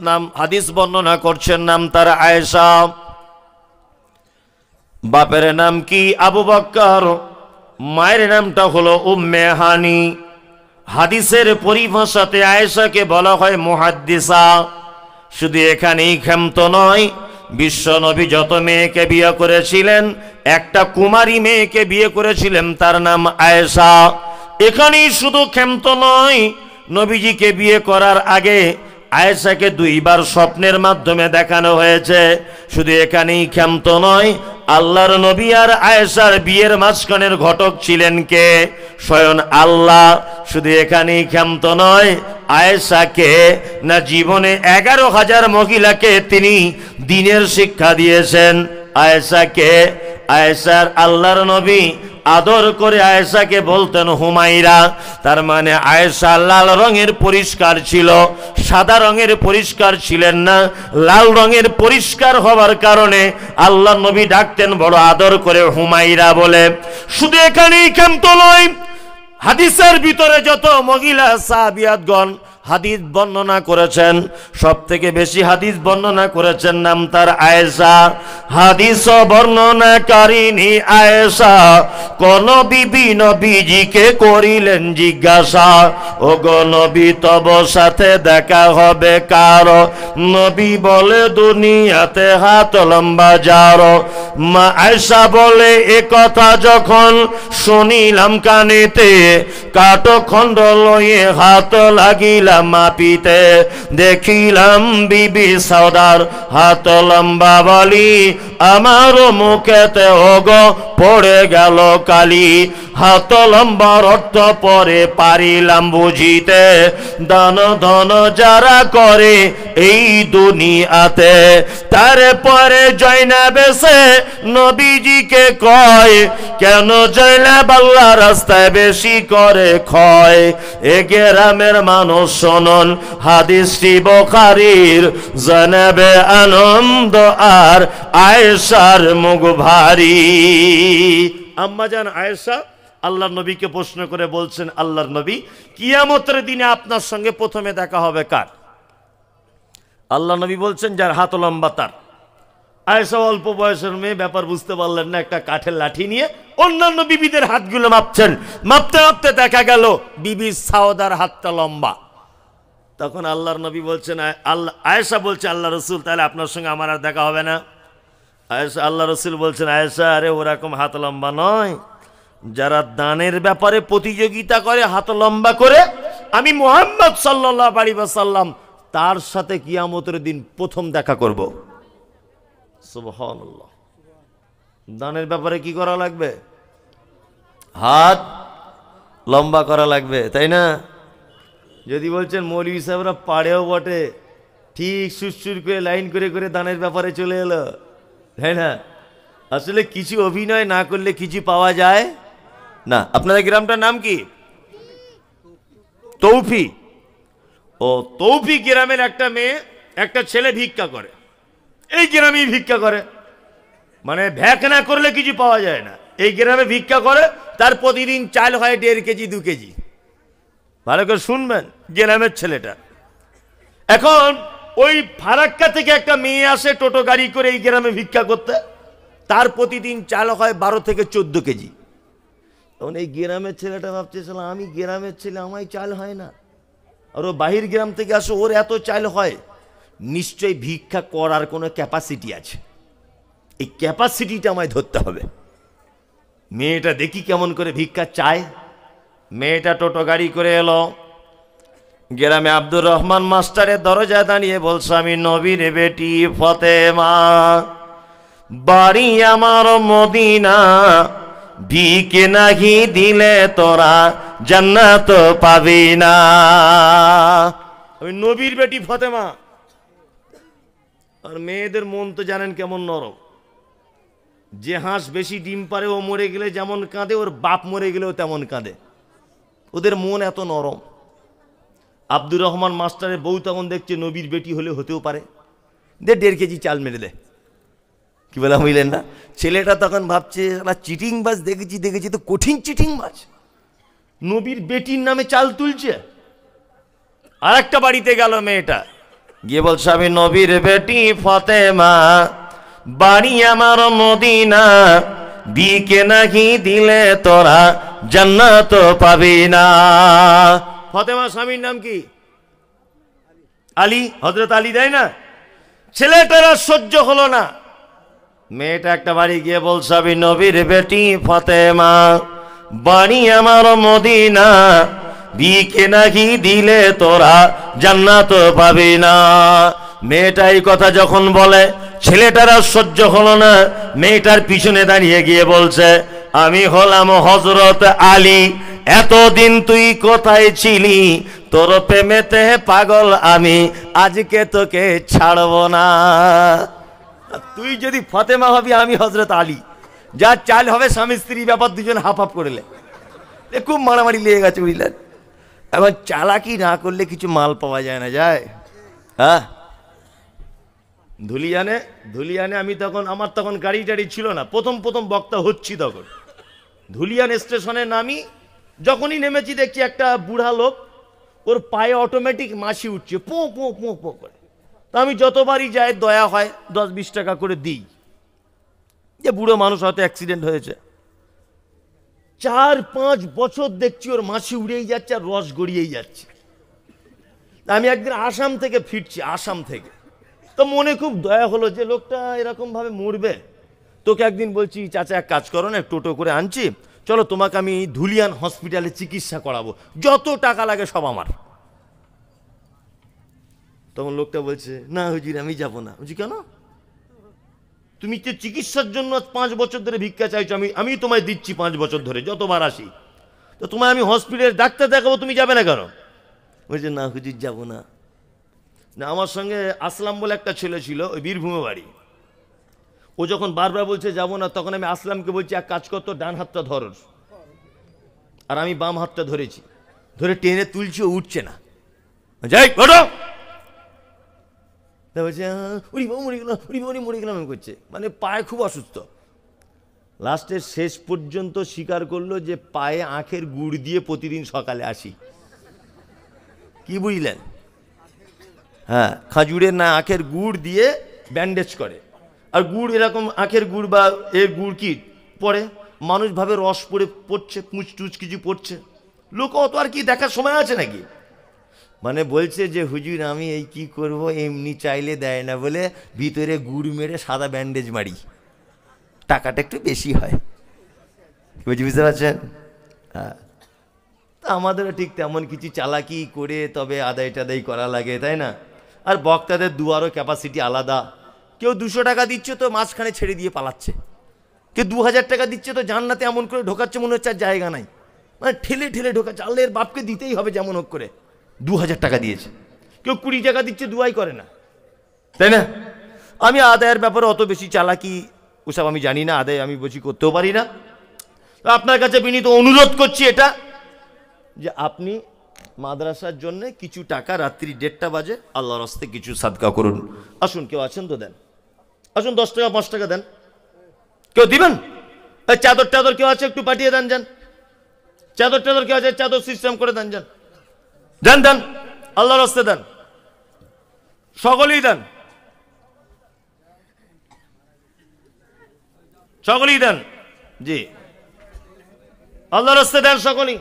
নাম হাদিস বর্ণনা করছেন, নাম তার আয়েশা। বাপের নাম কি? আবু বকর। মায়ের নামটা হলো উম্মে হানি। হাদিসের পরিভাষাতে আয়েশাকে বলা হয় মুহাদ্দিসা। শুধু এখানেই ক্ষান্ত নয়, বিশ্ব নবী যত মেয়েকে বিয়ে করেছিলেন, একটা কুমারী মেয়েকে বিয়ে করেছিলেন, তার নাম আয়েশা। এখানেই শুধু ক্ষান্ত নয়, নবীজিকে বিয়ে করার আগে আয়েশাকে দুইবার স্বপ্নের মাধ্যমে দেখানো হয়েছে। শুধু এখানেই ক্ষান্ত নয়, আল্লাহর নবী আর আয়েশার বিয়ের মাঝখানের ঘটক ছিলেন কে? স্বয়ং আল্লাহ। শুধু এখানেই ক্ষান্ত নয়, আয়েশাকে না জীবনে 11,000 মহিলাকে তিনি দ্বীনের শিক্ষা দিয়েছেন। আয়েশাকে, আয়েশার আল্লাহর নবী আদর করে আয়েশাকে বলতেন হুমাইরা। তার মানে আয়েশা লাল রঙের পরিষ্কার ছিল, সাদা রঙের পরিষ্কার ছিলেন না। লাল রঙের পরিষ্কার হওয়ার কারণে আল্লাহ নবী ডাকতেন বড় আদর করে হুমাইরা বলে। শুধু এখানেই ক্ষান্ত নয়, হাদিসের ভিতরে যত মহিলা সাহাবিয়াতগণ হাদিস বর্ণনা করেছেন, সব থেকে বেশি হাদিস বর্ণনা করেছেন নাম তার আয়েশা। হাদিস বর্ণনাকারিণী আয়েশা কোন বিবি নবীজিকে করিলেন জিজ্ঞাসা, ও গো নবী তব সাথে দেখা হবে কার? নবী বলে দুনিয়াতে হাত লম্বা যার। মা আয়েশা বলে এ কথা যখন শুনিলাম কানেতে, কাটো খণ্ড লয়ে হাত লাগিলাম মাপিতে, দেখিলাম বিবি সওদার হাত লম্বা বলি, আমার মুখেতে ওগো পড়ে গেল কালি। হাত লম্বার অর্থ পরে পারিলাম বুঝিতে, দান ধন যারা করে এই দুনিয়াতে। তারপরে জয়নাব এসে নবীজিকে কয়, কেন জয়নাব আল্লাহ রাস্তায় বেশি করে ক্ষয়? এ গ্রামের মানুষ শোনন হাদিসটি বুখারীর, জয়নাবে আনন্দ আর আয়েশার মুখ ভারী। আম্মাজান আয়েশা আল্লাহর নবীকে প্রশ্ন করে বলছেন, আল্লাহর নবী কিয়ামতের দিনে আপনার সঙ্গে প্রথমে দেখা হবে কার? আল্লাহ নবী বলছেন যার হাত লম্বা তার। আয়েশা অল্প বয়সের মেয়ে, ব্যাপার বুঝতে পারলেন না, একটা কাঠের লাঠি নিয়ে অন্যান্য বিবিদের হাতগুলো মাপছেন। মাপতে মাপতে দেখা গেল বিবি সাওদার হাতটা লম্বা। তখন আল্লাহর নবী বলছেন, আয়েশা বলছে আল্লাহ রসুল তাহলে আপনার সঙ্গে আমার আর দেখা হবে না? আয়েশা, আল্লাহ রসুল বলছেন, আয়েশা আরে ওরকম হাত লম্বা নয়, যারা দানের ব্যাপারে প্রতিযোগিতা করে হাত লম্বা করে, আমি মুহাম্মদ সাল্লাল্লাহু আলাইহি ওয়াসাল্লাম তার সাথে কিয়ামতের দিন প্রথম দেখা করব। সুবহানাল্লাহ। দানের ব্যাপারে কি করা লাগবে? হাত লম্বা করা লাগবে, তাই না? যদি বলছেন মৌলভী সাহেবরা পাড়েও বটে, ঠিক সুরসুর করে লাইন করে করে দানের ব্যাপারে চলে এলো, তাই না? আসলে কিছু অভিনয় না করলে কিছু পাওয়া যায় না। আপনাদের গ্রামটার নাম কি? তৌফি। ও তৌফি গ্রামের একটা মেয়ে, একটা ছেলে ভিক্ষা করে, এই গ্রামেই ভিক্ষা করে, মানে ভ্যাক না করলে কিছু পাওয়া যায় না। এই গ্রামে ভিক্ষা করে, তার প্রতিদিন চাল হয় 1.5 কেজি 2 কেজি। ভালো করে শুনবেন, গ্রামের ছেলেটা। এখন ওই ফারাক্কা থেকে একটা মেয়ে আসে টোটো গাড়ি করে এই গ্রামে ভিক্ষা করতে, তার প্রতিদিন চাল হয় 12 থেকে 14 কেজি। তখন এই গ্রামের ছেলেটা ভাবছে, আমি গ্রামের ছেলে, আমায় চাল হয় না, আর ও বাহির গ্রাম থেকে আসো, ওর এত চাল হয়, নিশ্চয়ই ভিক্ষা করার কোনো ক্যাপাসিটি আছে, এই ক্যাপাসিটিটা আমায় ধরতে হবে। মেয়েটা দেখি কেমন করে ভিক্ষা চায়। মেয়েটা টোটো গাড়ি করে এলো, গ্রামে আব্দুর রহমান মাস্টারের দরজায় দাঁড়িয়ে বলছে, আমি নবীর বেটি ফতেমা, বাড়ি আমার মদিনা, ভিকে নাহি দিলে তোরা জান্নাত পাবি না। আমি নবীর বেটি ফতেমা। আর মেয়েদের মন তো জানেন কেমন নরম, যে হাঁস বেশি ডিম পারে ও মরে গেলে যেমন কাঁদে, ওর বাপ মরে গেলেও তেমন কাঁদে, ওদের মন এত নরম। আব্দুর রহমান মাস্টারের বউ তখন দেখছে নবীর বেটি হলে হতেও পারে, দে 1.5 কেজি চাল মেরে দে। কি বলে বুঝলেন না? ছেলেটা তখন ভাবছে, চিটিং বাজ দেখেছি তো কঠিন চিটিং বাজ, নবীর বেটির নামে চাল তুলছে। আর একটা বাড়িতে গেল মেয়েটা, গিয়ে বলছে আমি নবীর বেটি ফাতেমা, বাড়ি আমার মদিনা, বিকে নাকি দিলে তোরা জান্নাত পাবি না। ফাতেমা স্বামীর নাম কি? আলী, হযরত আলী, তাই না? ছেলেটারা সহ্য হলো না, মেয়েটা একটা বাড়ি গিয়ে বলছে আমি নবীর বেটি ফাতেমা, বাড়ি আমার মদিনা, বিকে নাকি দিলে তোরা জান্নাত পাবি না। মেয়েটা এই কথা যখন বলে ছেলেটারা সহ্য হলো না, মেয়েটার পিছনে দাঁড়িয়ে গিয়ে বলছে আমি হলাম হযরত আলী, এতদিন তুই কোথায় ছিলি? তোর প্রেমেতে পাগল আমি, আজকে তোকে ছাড়বো না। তুই যদি ফাতেমা হবি, আমি হযরত আলী, যা চাল হবে স্বামী স্ত্রী ব্যাপার, দুজন হাফ হাফ করে খুব মারামারি লেগে গেছে, বুঝলেন? এবার চালাকি না করলে কিছু মাল পাওয়া যায় না, যায়? হ্যাঁ, ধুলিয়ানে আমি তখন, আমার তখন গাড়ি টাড়ি ছিল না, প্রথম বক্তা হচ্ছি তখন। ধুলিয়ান স্টেশনে নামি, যখনই নেমেছি দেখছি একটা বুড়া লোক, ওর পায়ে অটোমেটিক মাছি উঠছে, পো পো পো পো করে। তা আমি যতবারই যাই, দয়া হয় 10-20 টাকা করে দিই, যে বুড়ো মানুষ হয়তো অ্যাক্সিডেন্ট হয়েছে। 4-5 বছর দেখছি ওর মাছি উড়েই যাচ্ছে আর রস গড়িয়েই যাচ্ছে। আমি একদিন আসাম থেকে ফিরছি, আসাম থেকে, তো মনে খুব দয়া হলো যে লোকটা এরকম ভাবে মরবে। তোকে একদিন বলছি চাচা এক কাজ করো না, টোটো করে আনছি, চলো তোমাকে আমি ধুলিয়ান হসপিটালে চিকিৎসা করাবো, যত টাকা লাগে সব আমার। তখন লোকটা বলছে না হুজুর আমি যাবো না। বলছি কেন? তুমি যে চিকিৎসার জন্য 5 বছর ধরে ভিক্ষা চাইছো, আমি তোমায় দিচ্ছি 5 বছর ধরে যতবার আসি, তো তোমায় আমি হসপিটালে ডাক্তার দেখাবো, তুমি যাবে না কেন? বলছে না হুজুর যাবো না। না, আমার সঙ্গে আসলাম বলে একটা ছেলে ছিল, ওই বীরভূমে বাড়ি। ও যখন বারবার বলছে যাবো না, তখন আমি আসলামকে বলছি এক কাজ কর, তো ডান হাতটা ধর, আর আমি বাম হাতটা ধরেছি, ধরে টেনে তুলছি, ও উঠছে না। যাই ওঠো, বলছে উড়ি বাবু মরে গেলাম, উড়ি বাবু মরে গেলাম করছে, মানে পায়ে খুব অসুস্থ। লাস্টে শেষ পর্যন্ত স্বীকার করলো যে পায়ে আখের গুড় দিয়ে প্রতিদিন সকালে আসি। কি বুঝলেন? হ্যাঁ, খাজুরের না আখের গুড় দিয়ে ব্যান্ডেজ করে, আর গুড় এরকম আখের গুড় বা এর গুড় কি পড়ে, মানুষ ভাবে রস পড়ছে, পুঁচ টুচ কিছু পড়ছে, লোক অত আর কি দেখার সময় আছে নাকি? মানে বলছে যে হুজুর আমি এই কি করব, এমনি চাইলে দেয় না বলে ভিতরে গুড় মেরে সাদা ব্যান্ডেজ মারি, টাকাটা একটু বেশি হয়। বুঝতে পারছেন? হ্যাঁ, তা আমাদেরও ঠিক তেমন কিছু চালাকি করে তবে আদায় টাদাই করা লাগে, তাই না? আর বক্তাদের দুয়ারও ক্যাপাসিটি আলাদা। কেউ 200 টাকা দিচ্ছে তো মাঝখানে ছেড়ে দিয়ে পালাচ্ছে, কেউ 2000 টাকা দিচ্ছে তো জান্নাতে এমন করে ঢোকাচ্ছে মনে হচ্ছে আর জায়গা নাই, মানে ঠেলে ঠেলে ঢোকাচ্ছে, আল্লাহর বাপকে দিতেই হবে যেমন হোক করে। 2000 টাকা দিয়েছে, কেউ 20 টাকা দিচ্ছে, দুয়াই করে না, তাই না? আমি আদায়ের ব্যাপারে অত বেশি চালাকি ওসব আমি জানি না, আদায় আমি বেশি করতেও পারি না। আপনার কাছে বিনীত অনুরোধ করছি এটা, যে আপনি মাদ্রাসার জন্য কিছু টাকা রাত্রি 1:30 বাজে আল্লাহর রাস্তে কিছু সাদকা করুন। আসুন, কেউ আছেন তো দেন, আসুন 10 টাকা 5 টাকা দেন, কেউ দিবেন? চাদর টাদর কেউ আছে একটু পাঠিয়ে দেন, যান। চাদর টাদর কেউ আছে, চাদর সিস্টেম করে দেন, যান, দেন দেন, আল্লাহর রাস্তে দেন, সকলেই দেন, সকলেই দেন, জি আল্লাহর রাস্তে দেন সকলেই।